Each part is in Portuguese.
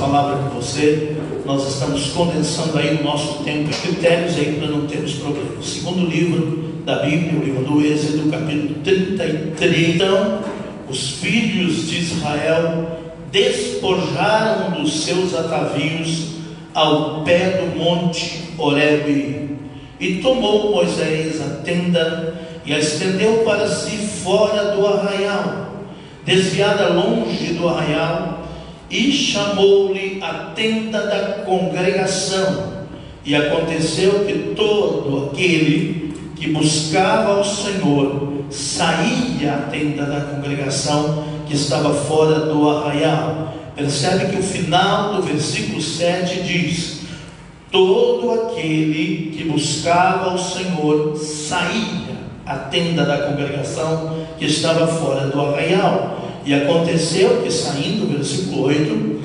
palavra com você. Nós estamos condensando aí o nosso tempo e critérios aí para não termos problemas. Segundo livro da Bíblia, o livro do Êxodo, capítulo 33. Então, os filhos de Israel despojaram dos seus atavios ao pé do monte Horebe. E tomou Moisés a tenda e a estendeu para si fora do arraial, desviada longe do arraial, e chamou-lhe a tenda da congregação. E aconteceu que todo aquele que buscava ao Senhor saía à tenda da congregação que estava fora do arraial. Percebe que o final do versículo 7 diz: todo aquele que buscava ao Senhor saía à tenda da congregação que estava fora do arraial. E aconteceu que saindo, versículo 8,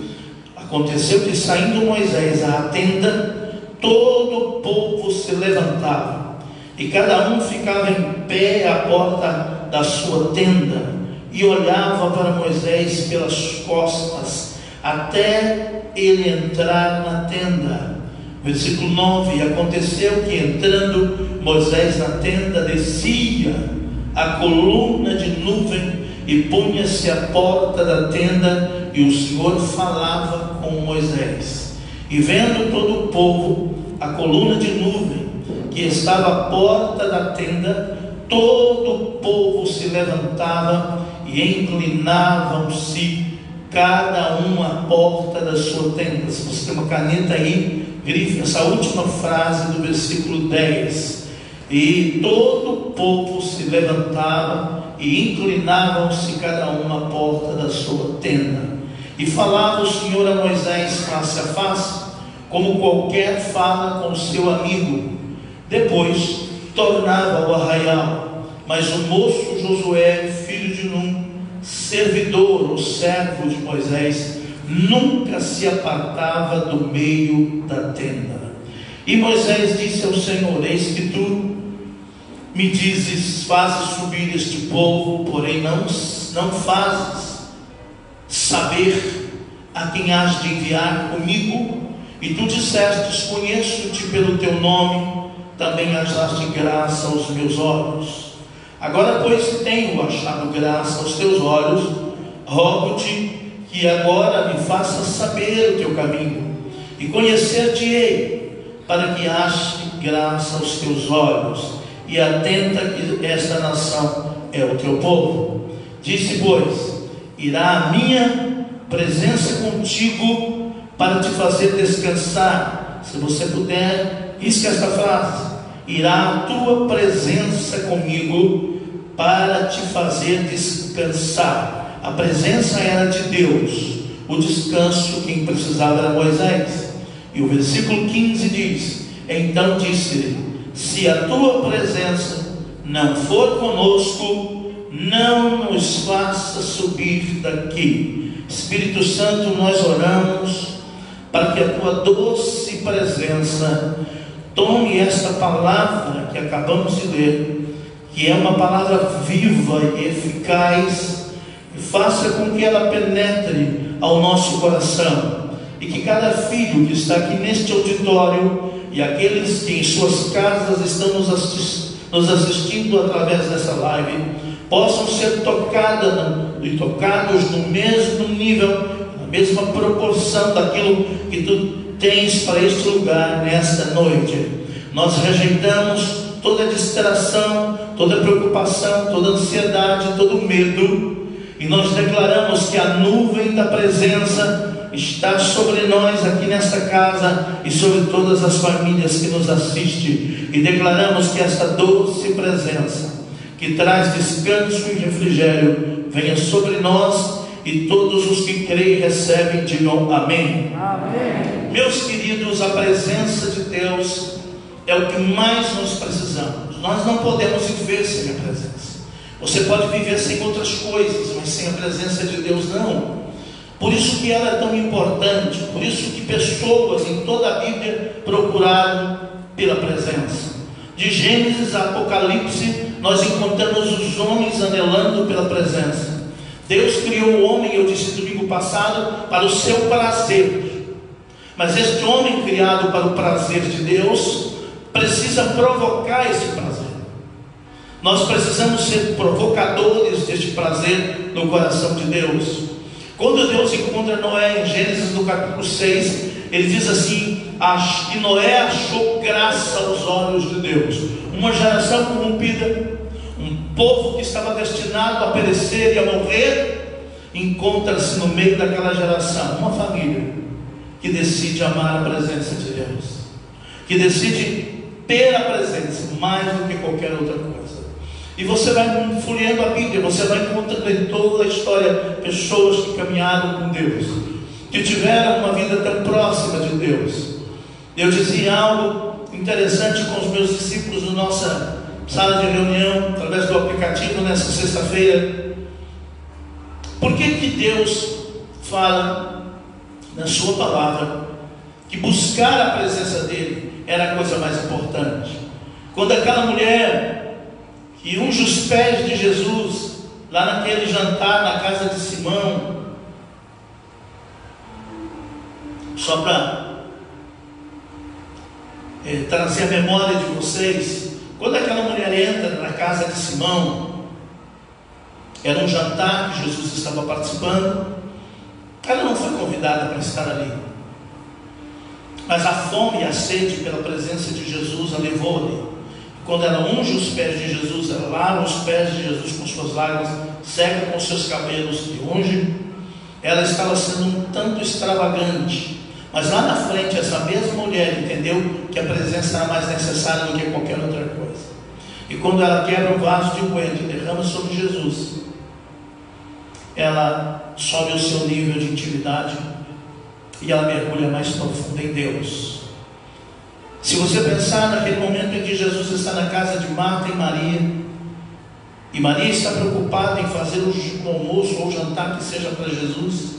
aconteceu que saindo Moisés à tenda, todo o povo se levantava, e cada um ficava em pé à porta da sua tenda, e olhava para Moisés pelas costas, até ele entrar na tenda. Versículo 9: e aconteceu que entrando Moisés na tenda, descia a coluna de nuvem e punha-se à porta da tenda, e o Senhor falava com Moisés. E vendo todo o povo a coluna de nuvem que estava à porta da tenda, todo o povo se levantava e inclinavam-se cada um à porta da sua tenda. Se você tem uma caneta aí, grife essa última frase do versículo 10. E todo o povo se levantava e inclinavam-se cada um à porta da sua tenda. E falava o Senhor a Moisés face a face, como qualquer fala com seu amigo. Depois tornava ao arraial. Mas o moço Josué, filho de Num, servidor ou servo de Moisés, nunca se apartava do meio da tenda. E Moisés disse ao Senhor: eis que tu me dizes, fazes subir este povo, porém não fazes saber a quem has de enviar comigo. E tu dissestes: conheço-te pelo teu nome, também achaste graça aos meus olhos. Agora, pois, que tenho achado graça aos teus olhos, rogo-te que agora me faças saber o teu caminho, e conhecer-te-ei, para que ache graça aos teus olhos, e atenta que esta nação é o teu povo. Disse, pois: irá a minha presença contigo para te fazer descansar. Se você puder, risque esta frase: irá a tua presença comigo para te fazer descansar. A presença era de Deus, o descanso quem precisava era Moisés. E o versículo 15 diz: então disse-lhe: se a tua presença não for conosco, não nos faça subir daqui. Espírito Santo, nós oramos para que a tua doce presença tome esta palavra que acabamos de ler, que é uma palavra viva e eficaz, e faça com que ela penetre ao nosso coração, e que cada filho que está aqui neste auditório e aqueles que em suas casas estão nos assistindo através dessa live possam ser tocados no mesmo nível, na mesma proporção daquilo que tu tens para este lugar nesta noite. Nós rejeitamos toda distração, toda preocupação, toda ansiedade, todo medo, e nós declaramos que a nuvem da presença está sobre nós aqui nesta casa e sobre todas as famílias que nos assistem, e declaramos que esta doce presença que traz descanso e refrigério venha sobre nós, e todos os que creem e recebem digam amém. Amém. Meus queridos, a presença de Deus é o que mais nós precisamos. Nós não podemos viver sem a presença. Você pode viver sem outras coisas, mas sem a presença de Deus não. Por isso que ela é tão importante, por isso que pessoas em toda a Bíblia procuraram pela presença. De Gênesis a Apocalipse, nós encontramos os homens anelando pela presença. Deus criou o homem, eu disse domingo passado, para o seu prazer. Mas este homem criado para o prazer de Deus precisa provocar esse prazer. Nós precisamos ser provocadores deste prazer no coração de Deus. Quando Deus encontra Noé em Gênesis no capítulo 6, ele diz assim: que Noé achou graça aos olhos de Deus. Uma geração corrompida, um povo que estava destinado a perecer e a morrer, encontra-se no meio daquela geração uma família que decide amar a presença de Deus, que decide ter a presença mais do que qualquer outra coisa. E você vai folheando a Bíblia, você vai encontrando em toda a história pessoas que caminharam com Deus, que tiveram uma vida tão próxima de Deus. Eu dizia algo interessante com os meus discípulos na nossa sala de reunião, através do aplicativo, nessa sexta-feira. Por que Deus fala na sua palavra que buscar a presença dele era a coisa mais importante? Quando aquela mulher que unge os pés de Jesus, lá naquele jantar na casa de Simão, só para trazer a memória de vocês, quando aquela mulher entra na casa de Simão, era um jantar que Jesus estava participando, ela não foi convidada para estar ali, mas a fome e a sede pela presença de Jesus a levou ali. Quando ela unge os pés de Jesus, ela lava os pés de Jesus com suas lágrimas, seca com seus cabelos e unge, ela estava sendo um tanto extravagante. Mas lá na frente, essa mesma mulher entendeu que a presença era mais necessária do que qualquer outra coisa. E quando ela quebra um vaso de coentro e derrama sobre Jesus, ela sobe o seu nível de intimidade e ela mergulha mais profundo em Deus. Se você pensar naquele momento em que Jesus está na casa de Marta e Maria, e Maria está preocupada em fazer o almoço ou o jantar que seja para Jesus,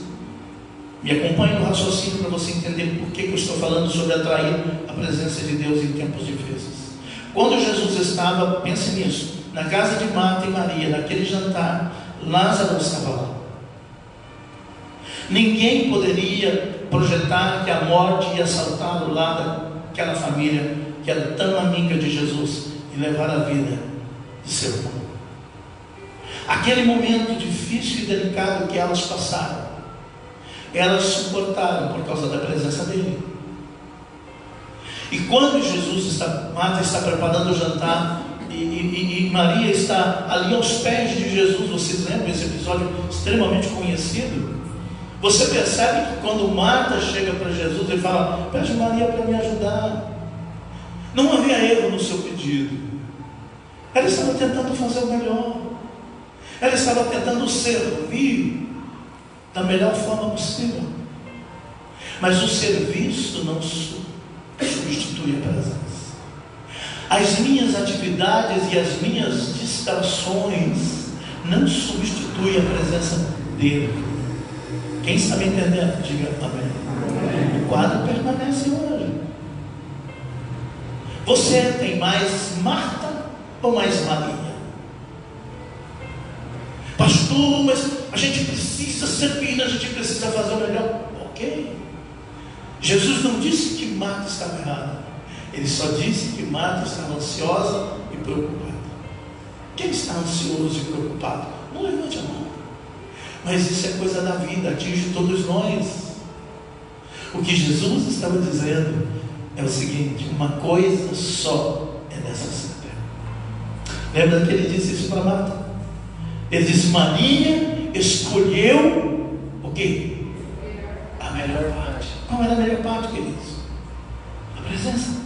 me acompanhe no raciocínio para você entender por que eu estou falando sobre atrair a presença de Deus em tempos difíceis. Quando Jesus estava, pense nisso, na casa de Marta e Maria, naquele jantar, Lázaro estava lá. Ninguém poderia projetar que a morte ia saltá-lo lá daquela família que era tão amiga de Jesus e levar a vida de seu irmão. Aquele momento difícil e delicado que elas passaram, elas suportaram por causa da presença dele. E quando Marta está preparando o jantar e Maria está ali aos pés de Jesus, vocês lembram esse episódio extremamente conhecido? Você percebe que quando Marta chega para Jesus, ele fala: pede Maria para me ajudar. Não havia erro no seu pedido. Ela estava tentando fazer o melhor. Ela estava tentando servir da melhor forma possível. Mas o serviço não substitui a presença. As minhas atividades e as minhas distrações não substituem a presença dele. Quem está me entendendo, diga amém. O quadro permanece hoje. Você tem mais Marta ou mais Maria? Pastor, mas a gente precisa servir, a gente precisa fazer o melhor. Ok. Jesus não disse que Marta estava errada. Ele só disse que Marta estava ansiosa e preocupada. Quem está ansioso e preocupado? Não levante a mão. Mas isso é coisa da vida, atinge todos nós. O que Jesus estava dizendo é o seguinte: uma coisa só é necessária. Lembra que ele disse isso para Marta? Ele disse: Maria escolheu o quê? A melhor parte. Qual era a melhor parte, queridos? A presença.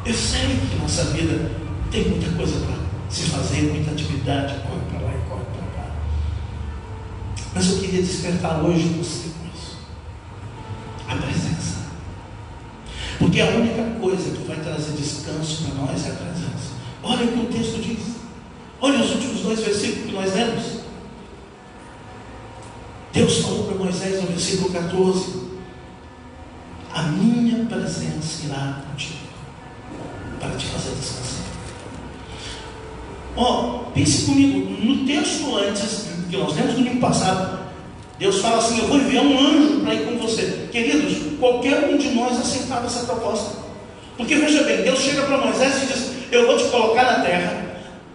Eu sei que nossa vida tem muita coisa para se fazer, muita atividade, corre para lá e corre para cá. Mas eu queria despertar hoje você com isso. A presença. Porque a única coisa que vai trazer descanso para nós é a presença. Olha o que o texto diz. Olha os últimos 2 versículos que nós lemos. Deus falou para Moisés no versículo 14: a minha presença irá contigo para te fazer descansar. pense comigo, no texto antes, que nós lemos no domingo passado, Deus fala assim: eu vou enviar um anjo para ir com você. Queridos, qualquer um de nós aceitava essa proposta. Porque veja bem, Deus chega para Moisés e diz: eu vou te colocar na terra,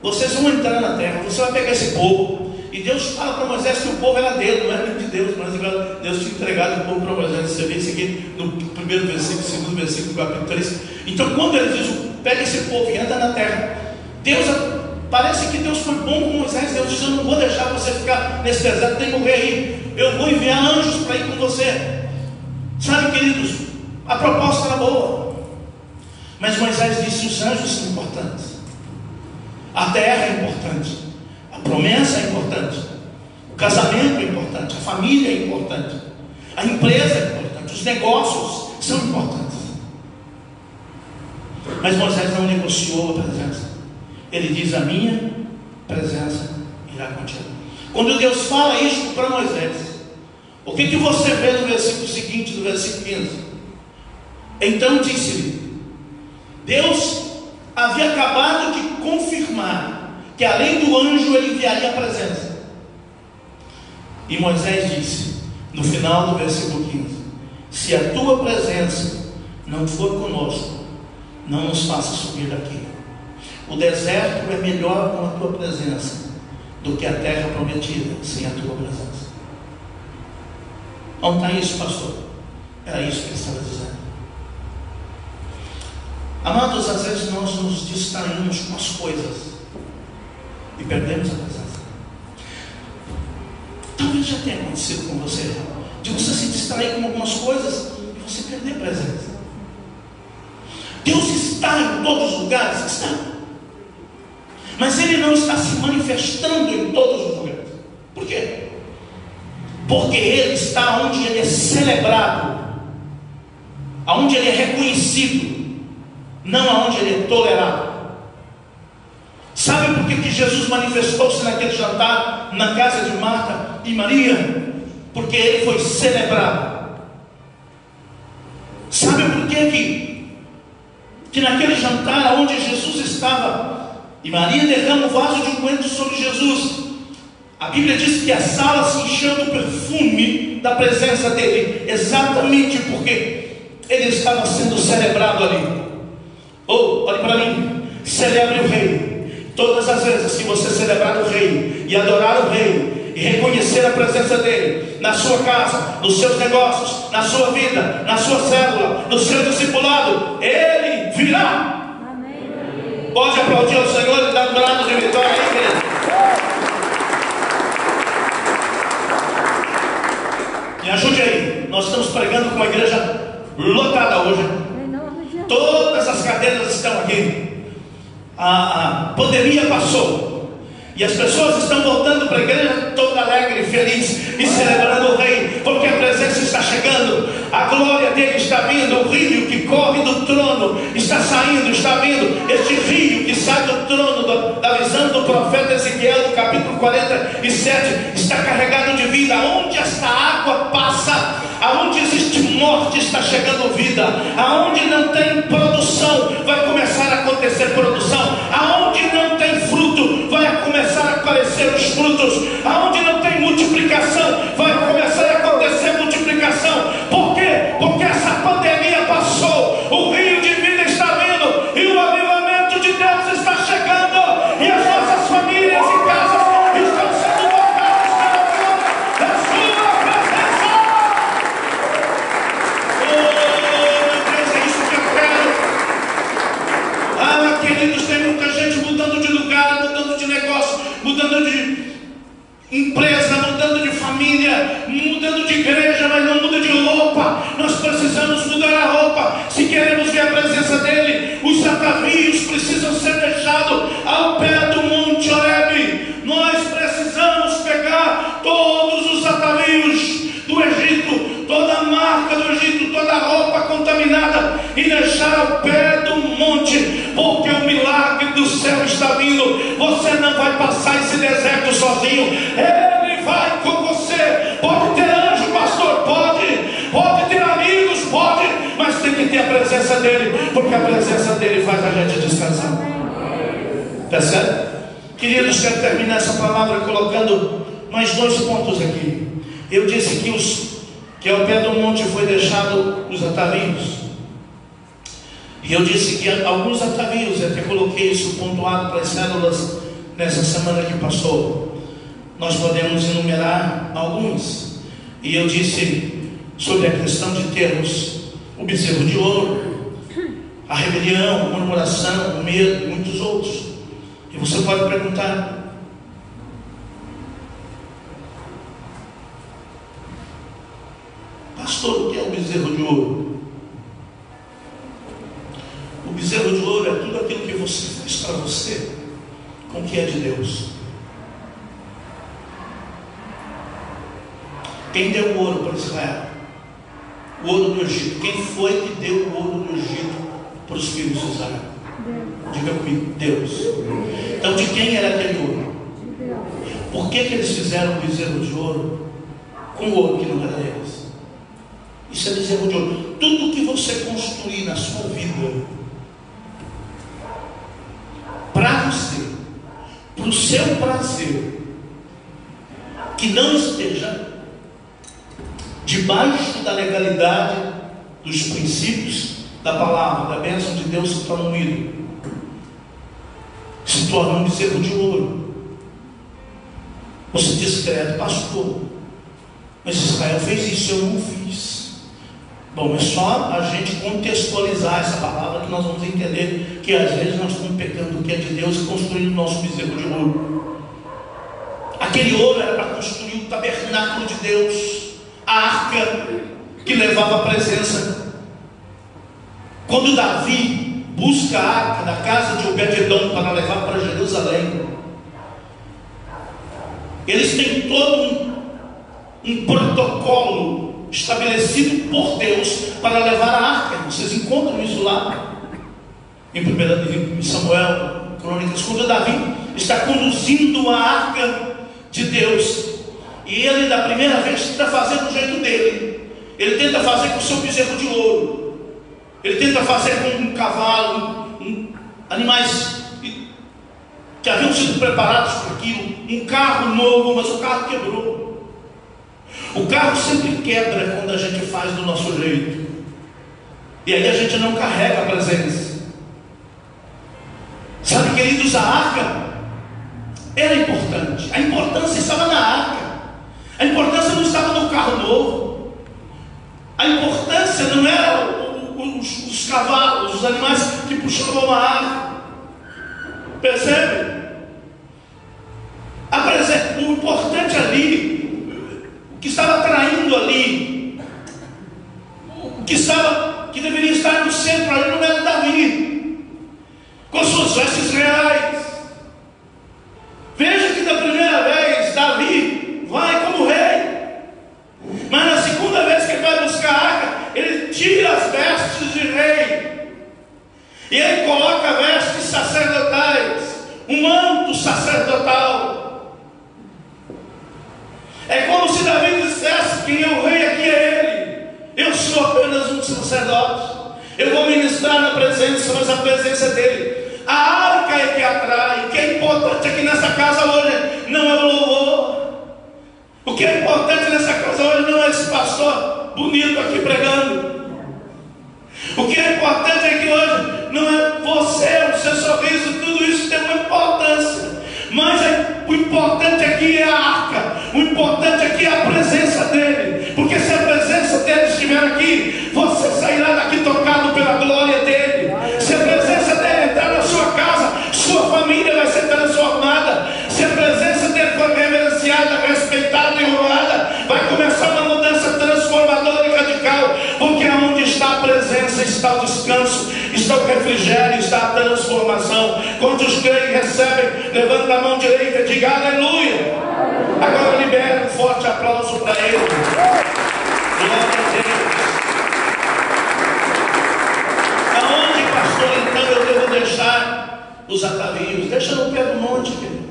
vocês vão entrar na terra, você vai pegar esse povo. E Deus fala para Moisés que o povo era dele, não era de Deus, mas Deus tinha entregado o povo para Moisés. Você vê isso aqui no primeiro versículo, segundo versículo do capítulo 3. Então quando ele diz: pega esse povo e entra na terra, parece que Deus foi bom com Moisés. Deus diz: eu não vou deixar você ficar nesse deserto, tem que morrer aí, eu vou enviar anjos para ir com você. Sabe, queridos, a proposta era boa, mas Moisés disse: os anjos são importantes, a terra é importante, a promessa é importante, o casamento é importante, a família é importante, a empresa é importante, os negócios são importantes. Mas Moisés não negociou a presença. Ele diz: a minha presença irá contigo. Quando Deus fala isso para Moisés, o que você vê no versículo seguinte, do versículo 15? Então disse-lhe, Deus havia acabado de confirmar que além do anjo ele enviaria a presença. E Moisés disse, no final do versículo 15: se a tua presença não for conosco, não nos faça subir daqui. O deserto é melhor com a tua presença do que a terra prometida sem a tua presença. Onde está isso, pastor? Era isso que ele estava dizendo. Amados, às vezes nós nos distraímos com as coisas e perdemos a presença. Talvez já tenha acontecido com você, de você se distrair com algumas coisas e você perder a presença. Deus está em todos os lugares, está, mas Ele não está se manifestando em todos os lugares. Por quê? Porque Ele está onde Ele é celebrado, onde Ele é reconhecido, não aonde Ele é tolerado. Sabe por que Jesus manifestou-se naquele jantar na casa de Marta e Maria? Porque Ele foi celebrado. Sabe por que naquele jantar onde Jesus estava e Maria derrama o vaso de unguento sobre Jesus, a Bíblia diz que a sala se encheu do perfume da presença dele, exatamente porque ele estava sendo celebrado ali. Olhe para mim, celebre o Rei. Todas as vezes que você celebrar o Rei e adorar o Rei e reconhecer a presença dele na sua casa, nos seus negócios, na sua vida, na sua célula, no seu discipulado, Ele virá. Amém. Pode aplaudir ao Senhor e dar um brado de vitória aí, querido. Me ajude aí. Nós estamos pregando com uma igreja lotada hoje. Todas as cadeiras estão aqui. A pandemia passou e as pessoas estão voltando para a igreja toda alegre, feliz e celebrando o Rei, porque a presença está chegando, a glória dele está vindo. O rio que corre do trono está saindo, está vindo. Este rio que sai do trono da visão do profeta Ezequiel, do capítulo 47, está carregado de vida. Aonde esta água passa, aonde existe morte, está chegando vida. Aonde não tem produção, vai começar a acontecer produção. Aonde não tem fruto, vai começar a aparecer os frutos. Aonde não tem multiplicação, vai começar a acontecer multiplicação. Por quê? Porque essa pandemia passou, o rio de vida está vindo e o avivamento de Deus está chegando, e as nossas famílias e casas estão sendo tocadas pela glória da sua presença. Oh, Deus, é isso que eu quero. Ah, queridos, tem muita gente mudando de lugar, mudando de negócio, mudando de empresa, mudando de família, mudando de igreja, mas não muda de roupa. Nós precisamos mudar a roupa se queremos ver a presença dele. Os atavios precisam ser deixados ao pé do Monte Horebe. Nós precisamos pegar todos os atavios do Egito, toda a marca do Egito, toda a roupa contaminada, e deixar ao pé do monte, porque o milagre do céu está vindo. Você não vai passar esse deserto sozinho, Ele vai com você. Pode ter anjo, pastor, pode ter amigos, pode, mas tem que ter a presença dele, porque a presença dele faz a gente descansar. Percebe? Queridos, quero terminar essa palavra colocando mais 2 pontos aqui. Eu disse que ao pé do monte foi deixado os atavios. E eu disse que alguns atavios, até coloquei isso pontuado para as células nessa semana que passou. Nós podemos enumerar alguns. E eu disse sobre a questão de termos o bezerro de ouro, a rebelião, a murmuração, o medo e muitos outros. E você pode perguntar: pastor, o que é o bezerro de ouro? O bezerro de ouro é tudo aquilo que você faz para você com o que é de Deus. Quem deu o ouro para Israel? O ouro do Egito. Quem foi que deu o ouro do Egito para os filhos de Israel? Diga comigo: Deus. Então, de quem era aquele ouro? Por que eles fizeram o bezerro de ouro com ouro que não era deles? Isso é bezerro de ouro. Tudo que você construir na sua vida para você, para o seu prazer, que não esteja debaixo da legalidade dos princípios da palavra, da bênção de Deus, se torna um ídolo, se torna um bezerro de ouro. Você diz: credo, pastor, mas Israel fez isso, eu não fiz. Bom, é só a gente contextualizar essa palavra que nós vamos entender que às vezes nós estamos pecando o que é de Deus e construindo o nosso bezerro de ouro. Aquele ouro era para construir o tabernáculo de Deus, a arca que levava a presença. Quando Davi busca a arca da casa de Obed-edom para levar para Jerusalém, eles têm todo um protocolo estabelecido por Deus para levar a arca. Vocês encontram isso lá em Samuel, Crônicas, quando Davi está conduzindo a arca de Deus, e ele da primeira vez está fazendo do jeito dele. Ele tenta fazer com o seu bezerro de ouro, ele tenta fazer com um cavalo, animais que haviam sido preparados para aquilo, um carro novo, mas o carro quebrou. O carro sempre quebra quando a gente faz do nosso jeito, e aí a gente não carrega a presença. Sabe, queridos, a arca era importante. A importância estava na arca. A importância não estava no carro novo. A importância não era os cavalos, os animais que puxavam a arca. Percebe? O importante ali, o que estava atraindo ali, o que deveria estar no centro ali, não era Davi com suas vestes reais. Veja que da primeira vez Davi vai como rei, mas na segunda vez que ele vai buscar a arca, ele tira as vestes de rei e ele coloca vestes sacerdotais, um manto sacerdotal. É como se Davi dissesse: quem é o rei aqui é ele, eu sou apenas um sacerdote, eu vou ministrar na presença, mas a presença é dele. A arca é que atrai. O que é importante aqui nessa casa hoje não é o louvor. O que é importante nessa casa hoje não é esse pastor bonito aqui pregando. O que é importante é que hoje não é você, o seu sorriso, tudo isso tem uma importância, mas o importante aqui é a arca. O importante aqui é a presença dele, porque se a presença dele estiver aqui, você sairá daqui tocado pela glória dele. Se a presença dele entrar na sua casa, sua família vai ser transformada. Se a presença dele for reverenciada, respeitada e honrada, vai começar uma mudança transformadora e radical, porque onde está a presença está o descanso, está o refrigério, está a transformação. Quantos creem, recebem? Levanta a mão direita e diga aleluia. Agora libere um forte aplauso para ele. Glória a Deus. Aonde, pastor, então eu devo deixar os atavios? Deixa no pé do monte, querido.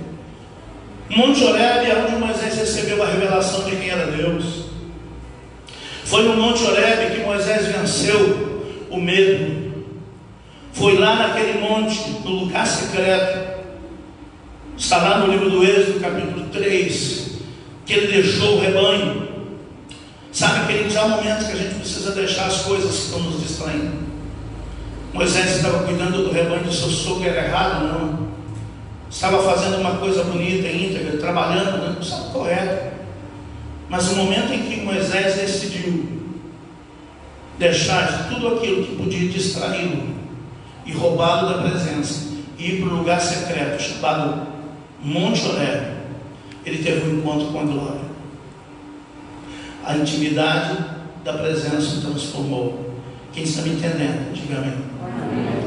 Monte Horebe é onde Moisés recebeu a revelação de quem era Deus. Foi no Monte Horebe que Moisés venceu o medo. Foi lá naquele monte, no lugar secreto, Está lá no livro do Êxodo, capítulo 3, que ele deixou o rebanho. Sabe, queridos, há momentos que a gente precisa deixar as coisas que estão nos distraindo. Moisés estava cuidando do rebanho do seu sogro, era errado? Não. Estava fazendo uma coisa bonita, íntegra, trabalhando, não estava correto. Mas o momento em que Moisés decidiu deixar tudo aquilo que podia distraí-lo e roubá-lo da presença e ir para o lugar secreto chamado Monte Horebe, ele teve um encontro com a glória. A intimidade da presença o transformou. Quem está me entendendo? Diga amém.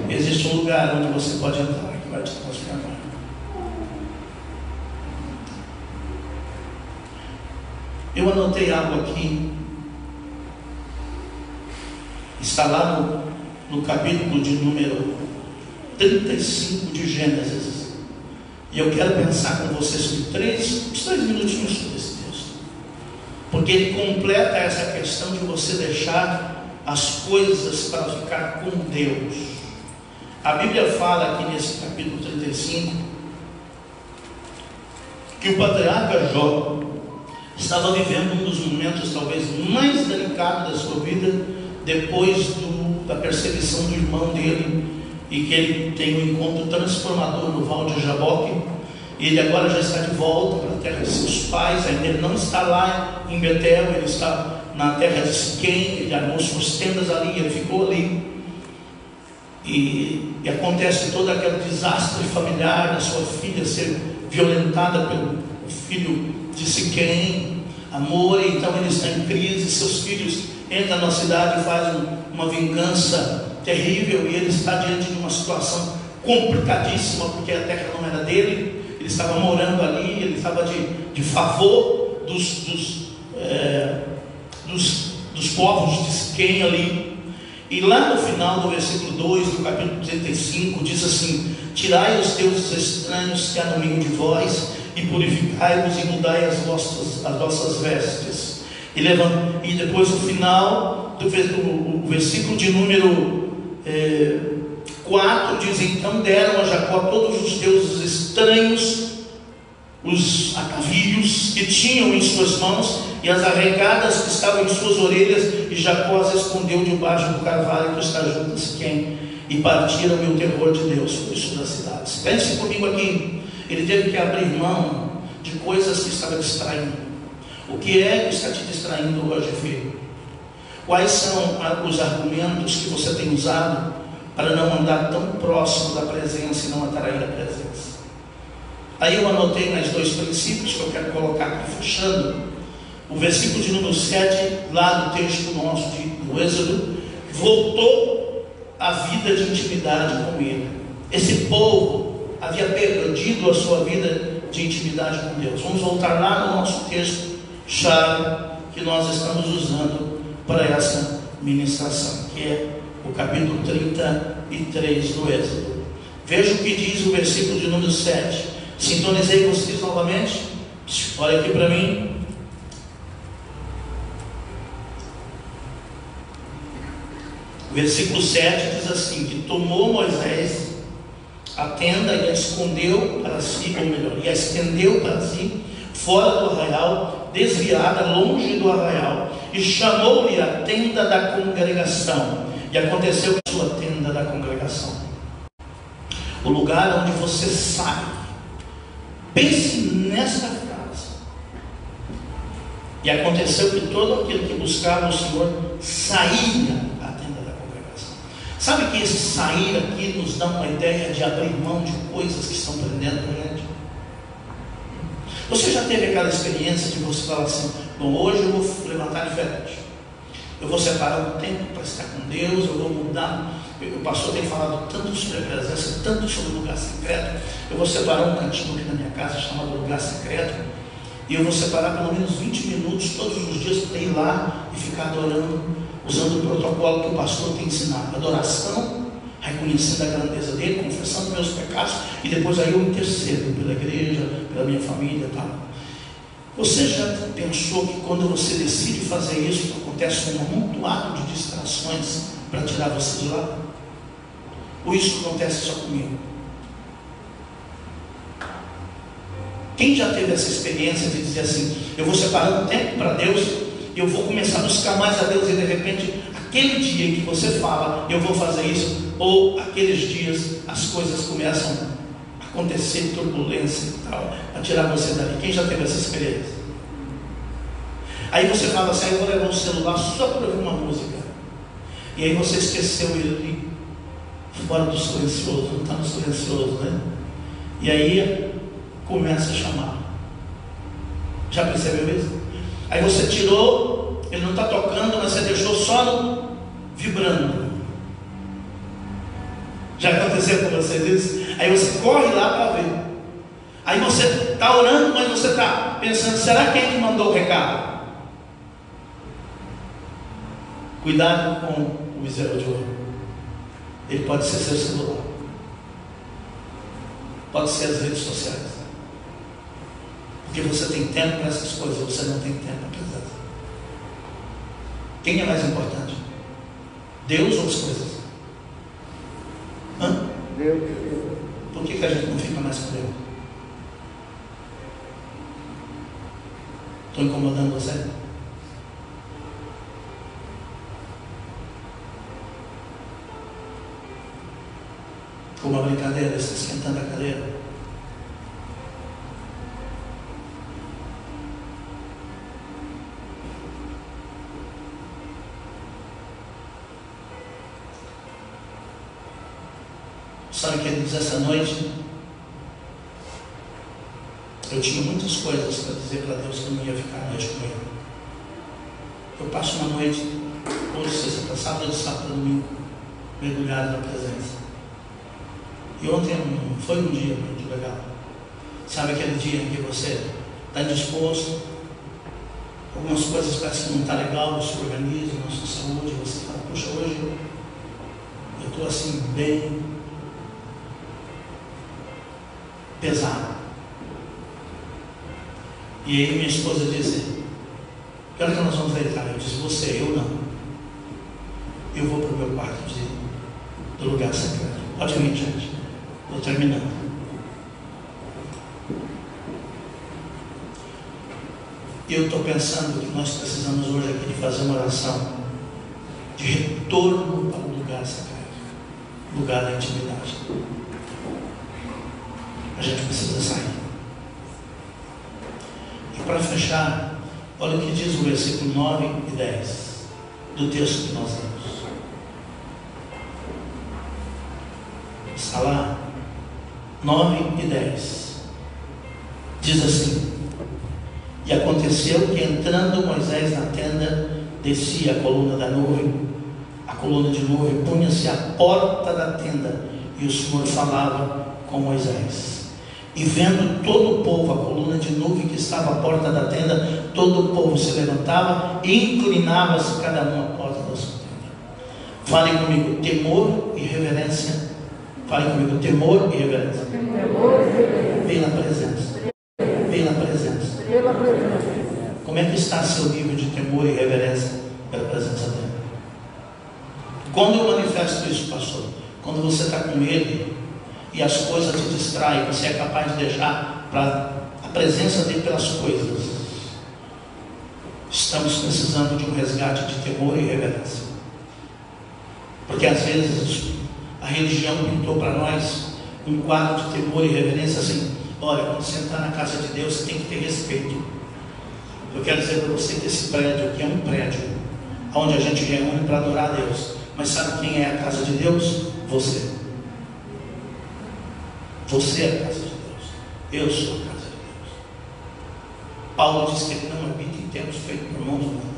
Existe um lugar onde você pode entrar que vai te transformar. Eu anotei algo aqui. Está lá no capítulo de número 35 de Gênesis. E eu quero pensar com você sobre 3 minutinhos sobre esse texto. Porque ele completa essa questão de você deixar as coisas para ficar com Deus. A Bíblia fala aqui nesse capítulo 35 que o patriarca Jó estava vivendo um dos momentos talvez mais delicados da sua vida, depois da perseguição do irmão dele, e que ele tem um encontro transformador no Val de Jaboque. Ele agora já está de volta para a terra de seus pais. Ainda ele não está lá em Betel, ele está na terra de Siquém. Ele armou suas tendas ali, ele ficou ali, e acontece todo aquele desastre familiar da sua filha ser violentada pelo filho de Siquém, amor. Então ele está em crise, seus filhos entram na cidade e fazem uma vingança terrível, e ele está diante de uma situação complicadíssima, porque a terra não era dele, ele estava morando ali, ele estava de favor dos povos de Siquém ali. E lá no final do versículo 2 do capítulo 35 diz assim: tirai os deuses estranhos que há no meio de vós, e purificai-vos, e mudai as vossas vestes. E depois no final do versículo de número 4 diz: então deram a Jacó todos os deuses estranhos, os atavios que tinham em suas mãos e as arregadas que estavam em suas orelhas, e Jacó as escondeu debaixo do carvalho que está junto a Siquém, e partiram o terror de Deus por isso das cidades. Pense comigo aqui, ele teve que abrir mão de coisas que estavam distraindo. O que é que está te distraindo hoje, filho? Quais são os argumentos que você tem usado para não andar tão próximo da presença e não atrair a presença? Aí eu anotei mais 2 princípios que eu quero colocar aqui fechando. O versículo de número 7, lá no texto nosso do Êxodo, voltou a vida de intimidade com ele. Esse povo havia perdido a sua vida de intimidade com Deus. Vamos voltar lá no nosso texto chave que nós estamos usando para essa ministração, que é o capítulo 33 do Êxodo. Veja o que diz o versículo de número 7. Sintonizei vocês novamente. Olha aqui para mim. O versículo 7 diz assim: que tomou Moisés a tenda e a escondeu para si, ou melhor, e a estendeu para si, fora do arraial, desviada, longe do arraial, e chamou-lhe a tenda da congregação. E aconteceu que sua tenda da congregação, o lugar onde você sai. Pense nesta frase. E aconteceu que todo aquele que buscava o Senhor saía à tenda da congregação. Sabe que esse sair aqui nos dá uma ideia de abrir mão de coisas que estão prendendo a gente? Você já teve aquela experiência de você falar assim: bom, hoje eu vou levantar diferente, eu vou separar um tempo para estar com Deus, eu vou mudar. O pastor tem falado tanto sobre a presença, tanto sobre o lugar secreto. Eu vou separar um cantinho aqui na minha casa chamado lugar secreto, e eu vou separar pelo menos 20 minutos todos os dias para ir lá e ficar adorando, usando o protocolo que o pastor tem ensinado: adoração, reconhecendo a grandeza dele, confessando meus pecados, e depois aí eu intercedo pela igreja, pela minha família e tal. Você já pensou que quando você decide fazer isso, acontece um amontoado de distrações para tirar você de lá? Ou isso acontece só comigo? Quem já teve essa experiência de dizer assim, eu vou separar um tempo para Deus, eu vou começar a buscar mais a Deus, e de repente, aquele dia em que você fala, eu vou fazer isso, ou aqueles dias as coisas começam a acontecer, turbulência e tal, a tirar você dali. Quem já teve essa experiência? Aí você fala assim, eu vou levar um celular só para ouvir uma música, e aí você esqueceu ele ali, fora do silencioso, não está no silencioso, né? E aí começa a chamar. Já percebeu isso? Aí você tirou, ele não está tocando, mas você deixou só no vibrando. Já aconteceu com vocês isso? Aí você corre lá para ver. Aí você está orando, mas você está pensando, será quem que mandou o recado? Cuidado com o miséria de ouro. Ele pode ser seu celular, pode ser as redes sociais, porque você tem tempo para essas coisas, você não tem tempo para presença. Quem é mais importante? Deus ou as coisas? Deus. Por que a gente não fica mais com Deus? Estou incomodando você? Com uma brincadeira, você esquentando a cadeira. Sabe, queridos, essa noite eu tinha muitas coisas para dizer para Deus que eu não ia ficar a noite com Ele. Eu passo uma noite, hoje, sexta, sábado, domingo, mergulhado na presença. E ontem foi um dia muito legal. Sabe aquele dia em que você está disposto, algumas coisas parecem que não está legal, você organiza a sua saúde, você fala, puxa, hoje eu estou assim bem pesado. E aí minha esposa disse, que hora que nós vamos deitar? Eu disse, você, eu não. Eu vou para o meu quarto do lugar secreto. Pode vir, gente. Estou terminando. Eu estou pensando que nós precisamos hoje aqui de fazer uma oração de retorno para o lugar secreto, lugar da intimidade. A gente precisa sair. E para fechar, olha o que diz o versículo 9 e 10 do texto que nós lemos. Está lá? 9 e 10 diz assim: e aconteceu que entrando Moisés na tenda, descia a coluna da nuvem, a coluna de nuvem punha-se à porta da tenda, e o Senhor falava com Moisés. E vendo todo o povo a coluna de nuvem que estava à porta da tenda, todo o povo se levantava e inclinava-se cada um à porta da sua tenda. Fale comigo, temor e reverência. Fale comigo, temor e reverência. Pela presença. Pela presença. Como é que está seu nível de temor e reverência pela presença dele? Quando eu manifesto isso, pastor? Quando você está com ele e as coisas te distraem, você é capaz de deixar para a presença dele pelas coisas. Estamos precisando de um resgate de temor e reverência. Porque às vezes a religião pintou para nós um quadro de temor e reverência assim: olha, quando você entrar na casa de Deus, você tem que ter respeito. Eu quero dizer para você que esse prédio aqui é um prédio onde a gente reúne para adorar a Deus. Mas sabe quem é a casa de Deus? Você. Você é a casa de Deus. Eu sou a casa de Deus. Paulo diz que ele não habita em templos feitos por mãos humanas.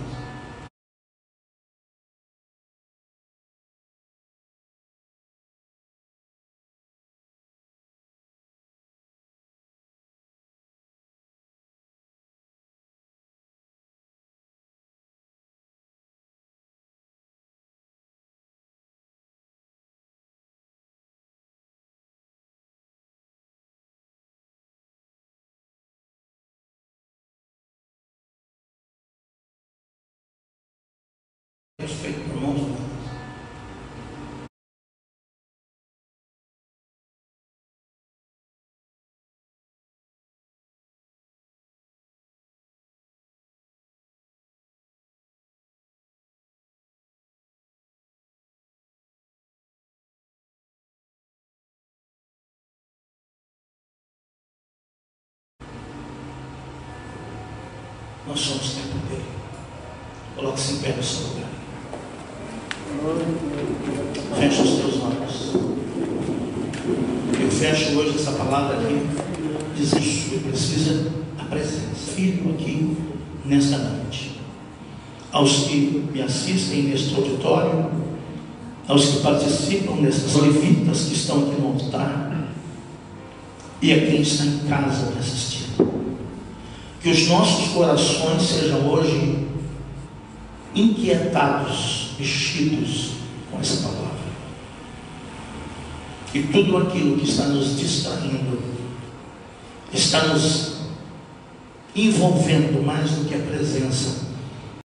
Feito por mãos humanas. Nós somos templo dele. Coloque-se em pé no seu lugar. Fecha os teus olhos. Eu fecho hoje essa palavra aqui, diz isso, que precisa da presença. Filho aqui, nesta noite. Aos que me assistem neste auditório, aos que participam dessas levitas que estão aqui no altar, e a quem está em casa me assistindo. Que os nossos corações sejam hoje inquietados, mexidos com essa palavra. E tudo aquilo que está nos distraindo, está nos envolvendo mais do que a presença